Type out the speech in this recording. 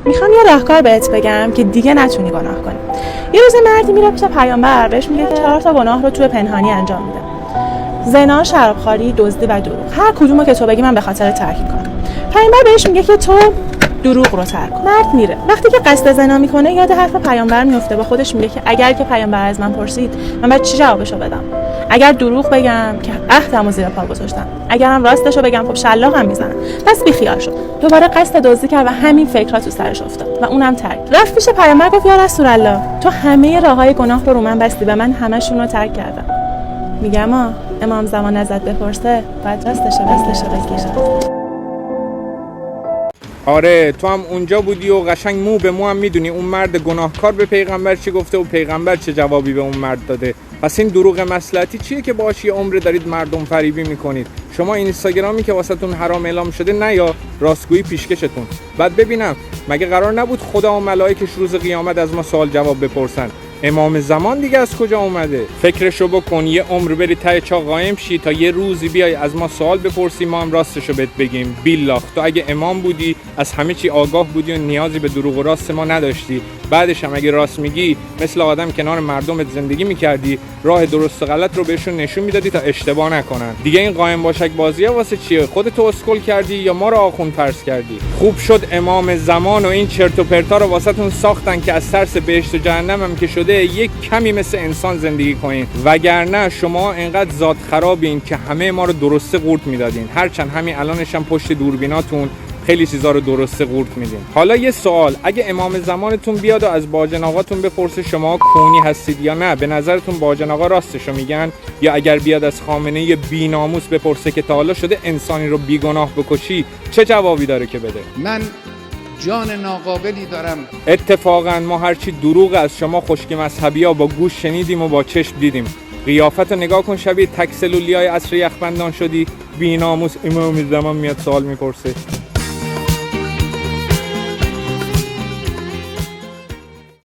میخوام یه راهکار بهت بگم که دیگه نتونی گناه کنی. یه روز مردی میره پیش پیامبر، بهش میگه 4 تا گناه رو توی پنهانی انجام میده: زنا، شرابخواری، دزدی و دروغ. هر کدومو که تو بگی من به خاطر ترک میکنم. پیامبر بهش میگه که تو دروغ رو ترک کن. مرد میره. وقتی که قصد زنا میکنه یاد حرف پیامبر میفته. با خودش میگه که اگر که پیامبر از من پرسید من باید چی جوابشو بدم؟ اگر دروغ بگم که عهدمو زیر پا گذاشتم، اگرم راستشو بگم خب شلاقم میزنن. پس بیخیال شد. دوباره قصد دزدی کرد و همین فکرات تو سرش افتاد و اونم ترک. رفت پیش پیامبر گفت یا رسول الله، تو همه راههای گناه رو من بستی و من همشون رو ترک کردم. میگم امام زمان ازت بپرسه باید راستشو بگی. آره تو هم اونجا بودی و قشنگ مو به مو هم میدونی اون مرد گناهکار به پیغمبر چی گفته و پیغمبر چه جوابی به اون مرد داده. پس این دروغ مصلحتی چیه که باهاش یه عمر دارید مردم فریبی میکنید؟ شما اینستاگرامی که واسهتون حرام اعلام شده نه یا راستگویی پیشکشتون. بعد ببینم مگه قرار نبود خدا و ملائکش روز قیامت از ما سوال جواب بپرسن؟ امام زمان دیگه از کجا اومده؟ فکرشو بکن، یه عمر بری ته چا قایم شی تا یه روزی بیای از ما سوال بپرسی ما هم راستشو بهت بگیم. بیلاخ تو اگه امام بودی از همه چی آگاه بودی و نیازی به دروغ و راست ما نداشتی. بعدش هم اگه راست میگی مثل آدم کنار مردمت زندگی میکردی، راه درست و غلط رو بهشون نشون میدادی تا اشتباه نکنن. دیگه این قایم باشک بازیه واسه چیه؟ خودت اسکل کردی یا ما رو آخوند فرض کردی؟ خوب شد امام زمان و این چرت و پرتا رو واسهتون ساختن که از ترس بهشت و جهنم هم که شده یک کمی مثل انسان زندگی کنین، وگرنه شما انقدر ذات خرابین که همه ما رو درسته قورت میدادین. هرچند همین الانش هم پشت دوربیناتون خیلی چیزا رو درسته قورت میدین. حالا یه سوال، اگه امام زمانتون بیاد و از باجن آقاتون بپرسه شما کونی هستید یا نه، به نظرتون باجن آقا راستشو میگن؟ یا اگر بیاد از خامنه‌ای بی‌ناموس بپرسه که تا حالا شده انسانی رو بیگناه بکشی، چه جوابی داره که بده؟ من جان ناقابلی دارم. اتفاقا ما هرچی دروغ از شما خشک مذهبی‌ها با گوش شنیدیم و با چشم دیدیم. قیافت رو نگاه کن، شبیه تک سلولیای عصر یخبندان شدی. بی‌ناموس امام زمان میاد سوال میپرسه.